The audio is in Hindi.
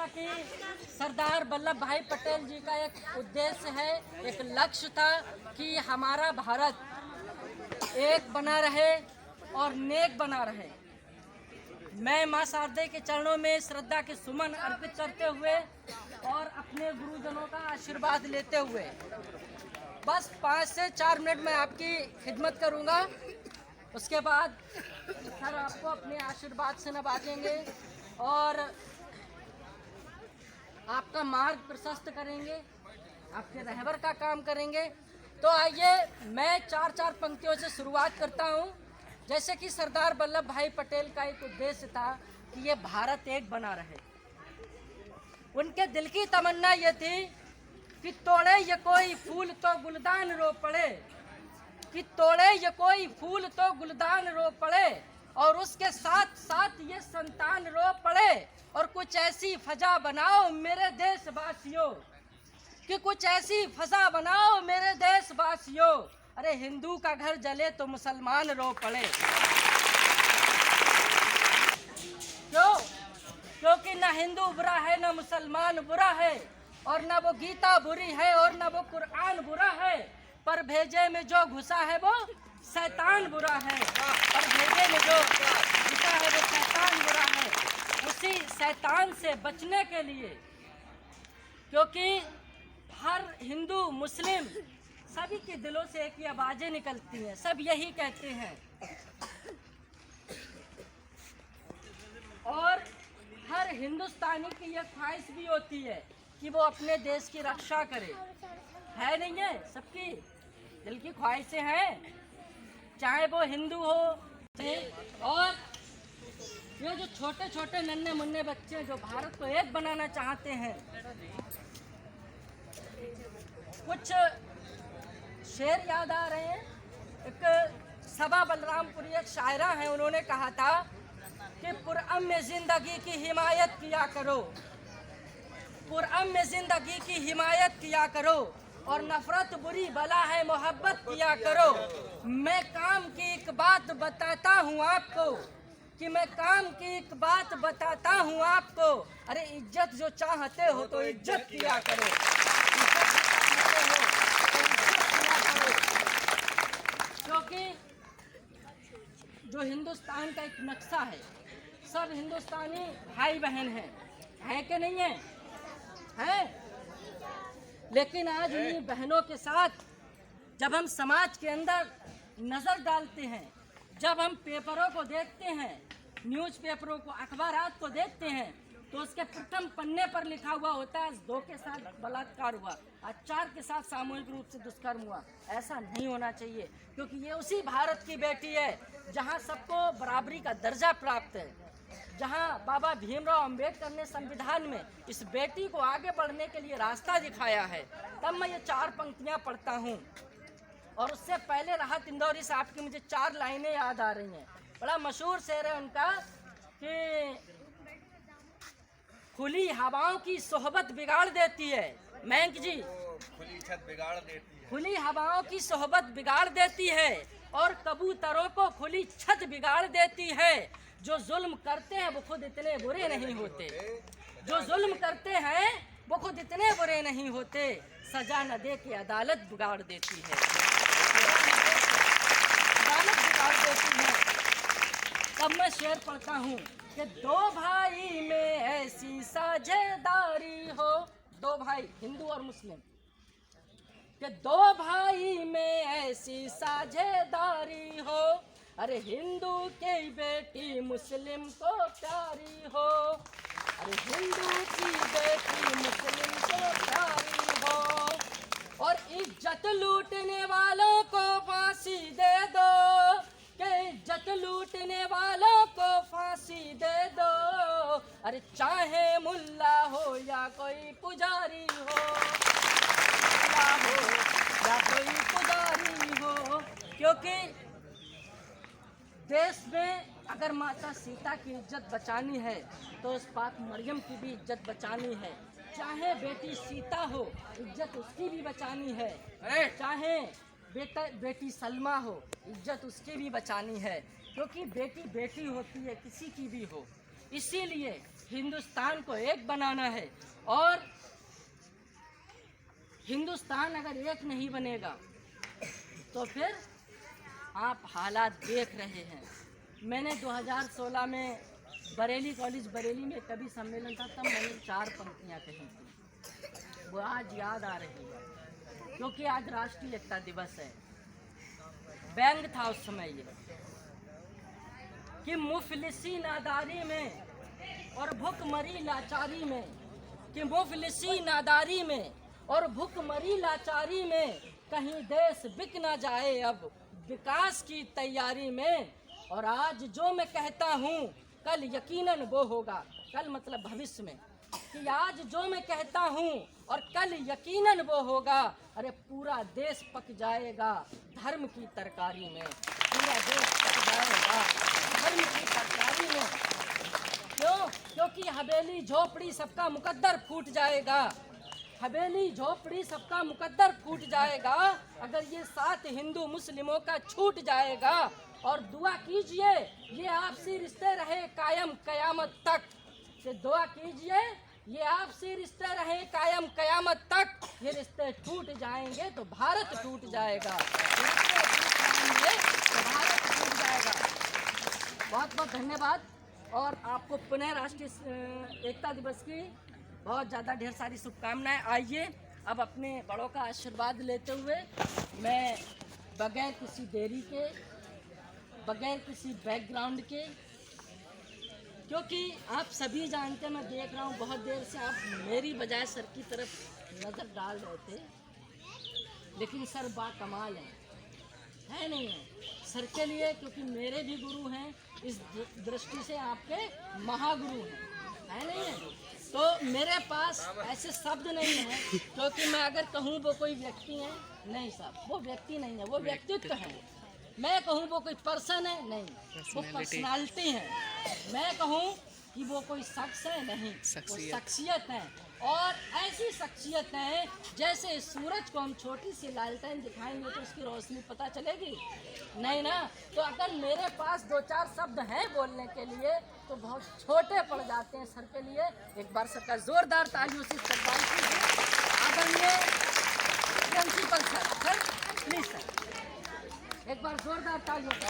कि सरदार वल्लभ भाई पटेल जी का एक उद्देश्य है, एक लक्ष्य था कि हमारा भारत एक बना रहे और नेक बना रहे। मैं मां शारदे के चरणों में श्रद्धा के सुमन अर्पित करते हुए और अपने गुरुजनों का आशीर्वाद लेते हुए बस 5 से 4 मिनट में आपकी खिदमत करूंगा। उसके बाद सर आपको अपने आशीर्वाद से नवाजेंगे और आपका मार्ग प्रशस्त करेंगे, आपके रहबर का काम करेंगे। तो आइए मैं 4-4 पंक्तियों से शुरुआत करता हूं। जैसे कि सरदार वल्लभ भाई पटेल का एक उद्देश्य था कि ये भारत एक बना रहे। उनके दिल की तमन्ना ये थी कि तोड़े ये कोई फूल तो गुलदान रो पड़े, कि तोड़े ये कोई फूल तो गुलदान रो पड़े, और उसके साथ साथ ये संतान रो पड़े। और कुछ ऐसी फजा बनाओ मेरे देशवासियों, कि कुछ ऐसी फजा बनाओ मेरे देशवासियों, अरे हिंदू का घर जले तो मुसलमान रो पड़े। क्यों? क्योंकि ना हिंदू बुरा है ना मुसलमान बुरा है, और ना वो गीता बुरी है और ना वो कुरान बुरा है, पर भेजे में जो घुसा है वो शैतान बुरा है। पर भेजे में जो घुसा है वो शैतान बुरा है। उसी शैतान से बचने के लिए, क्योंकि हर हिंदू मुस्लिम सभी के दिलों से एक ही आवाजें निकलती हैं, सब यही कहते हैं, और हर हिंदुस्तानी की यह ख्वाहिश भी होती है कि वो अपने देश की रक्षा करे। है नहीं है? सबकी दिल की ख्वाहिशें हैं, चाहे वो हिंदू हो। और ये जो छोटे छोटे नन्हे मुन्ने बच्चे जो भारत को एक बनाना चाहते हैं, कुछ शेर याद आ रहे हैं। एक सबा बलरामपुरी एक शायरा है, उन्होंने कहा था कि पुरअमन जिंदगी की हिमायत किया करो, पुरअमन जिंदगी की हिमायत किया करो, और नफरत बुरी बला है मोहब्बत किया करो। मैं काम की एक बात बताता हूँ आपको, कि मैं काम की एक बात बताता हूँ आपको, अरे इज्जत जो चाहते हो तो इज्जत किया करो, क्योंकि जो हिंदुस्तान का एक नक्शा है, सब हिंदुस्तानी भाई बहन हैं कि नहीं है? हैं। लेकिन आज उन्हीं बहनों के साथ जब हम समाज के अंदर नजर डालते हैं, जब हम पेपरों को देखते हैं, न्यूज़पेपरों को, अखबारात को देखते हैं, तो उसके प्रथम पन्ने पर लिखा हुआ होता है 2 के साथ बलात्कार हुआ, आज 4 के साथ सामूहिक रूप से दुष्कर्म हुआ। ऐसा नहीं होना चाहिए, क्योंकि ये उसी भारत की बेटी है जहां सबको बराबरी का दर्जा प्राप्त है, जहां बाबा भीमराव अंबेडकर ने संविधान में इस बेटी को आगे बढ़ने के लिए रास्ता दिखाया है। तब मैं ये 4 पंक्तियां पढ़ता हूँ। और उससे पहले राहत इंदौरी साहब की मुझे 4 लाइनें याद आ रही हैं। बड़ा मशहूर शेर है उनका कि खुली हवाओं की सोहबत बिगाड़ देती है। मयंक जी, खुली छत बिगाड़ देती है, खुली हवाओं की सोहबत बिगाड़ देती है, और कबूतरों को खुली छत बिगाड़ देती है। जो जुल्म करते हैं वो खुद इतने बुरे नहीं होते, जो जुल्म करते हैं वो खुद इतने बुरे नहीं होते, सजा न दे के अदालत बिगाड़ देती है, अदालत बिगाड़ देती है। तब मैं शेर पढ़ता हूँ कि 2 भाई में ऐसी साझेदारी हो, 2 भाई हिंदू और मुस्लिम, कि 2 भाई में ऐसी साझेदारी हो, अरे हिंदू की बेटी मुस्लिम को प्यारी हो, अरे हिंदू की बेटी मुस्लिम को प्यारी हो, और इज्जत लूटने वालों को फांसी दे दो, कि इज्जत लूटने वालों को फांसी दे दो, अरे चाहे मुल्ला हो या कोई पुजारी हो, मुल्ला हो या कोई पुजारी हो। क्योंकि देश में अगर माता सीता की इज्जत बचानी है तो उस पाक मरियम की भी इज्जत बचानी है। चाहे बेटी सीता हो, इज्जत उसकी भी बचानी है, चाहे बेटी सलमा हो, इज्जत उसकी भी बचानी है, क्योंकि बेटी बेटी होती है, किसी की भी हो। इसीलिए हिंदुस्तान को एक बनाना है। और हिंदुस्तान अगर एक नहीं बनेगा तो फिर आप हालात देख रहे हैं। मैंने 2016 में बरेली कॉलेज बरेली में कभी सम्मेलन था, तब मैंने 4 पंक्तियाँ कही थी, वो आज याद आ रही है, क्योंकि आज राष्ट्रीय एकता दिवस है। व्यंग था उस समय ये कि मुफलिसी नादारी में और भूखमरी लाचारी में, कि मुफलिसी नादारी में और भूखमरी लाचारी में कहीं देश बिक ना जाए अब विकास की तैयारी में। और आज जो मैं कहता हूँ कल यकीनन वो होगा, कल मतलब भविष्य में, कि आज जो मैं कहता हूँ और कल यकीनन वो होगा। अरे पूरा देश पक जाएगा धर्म की तरकारी में, पूरा देश पक जाएगा धर्म की तरकारी में। क्यों? क्योंकि हवेली झोपड़ी सबका मुकद्दर फूट जाएगा, हवेली झोपड़ी सबका मुकद्दर फूट जाएगा अगर ये साथ हिंदू मुस्लिमों का छूट जाएगा। और दुआ कीजिए ये आपसी रिश्ते रहे कायम कयामत तक, कि दुआ कीजिए ये आपसी रिश्ते रहे कायम कयामत तक। ये रिश्ते टूट जाएंगे तो भारत टूट जाएगा, ये रिश्ते टूट जाएंगे तो भारत टूट जाएगा। बहुत बहुत धन्यवाद। और आपको पुनः राष्ट्रीय एकता दिवस की बहुत ज़्यादा ढेर सारी शुभकामनाएं। आइए अब अपने बड़ों का आशीर्वाद लेते हुए मैं बगैर किसी देरी के, बगैर किसी बैकग्राउंड के, क्योंकि आप सभी जानते हैं, मैं देख रहा हूँ बहुत देर से आप मेरी बजाय सर की तरफ नज़र डाल रहे थे, लेकिन सर बाकमाल है नहीं है सर के लिए, क्योंकि मेरे भी गुरु हैं, इस दृष्टि से आपके महागुरु हैं, है नहीं है। तो मेरे पास ऐसे शब्द नहीं है, क्योंकि मैं अगर कहूँ वो कोई व्यक्ति है, नहीं साहब वो व्यक्ति नहीं है, वो व्यक्तित्व है। मैं कहूँ वो कोई पर्सन है, नहीं वो पर्सनालिटी है। मैं कहूँ कि वो कोई शख्स है, नहीं वो शख्सियत है। और ऐसी शख्सियत है जैसे सूरज को हम छोटी सी लालटेन दिखाएंगे तो उसकी रोशनी पता चलेगी नहीं ना। तो अगर मेरे पास 2-4 शब्द हैं बोलने के लिए तो बहुत छोटे पड़ जाते हैं सर के लिए। एक बार सर का जोरदार तालियों से इस्तकबाल कीजिए। आदरणीय प्रिंसिपल सर, प्लीज सर एक बार जोरदार तालियों से।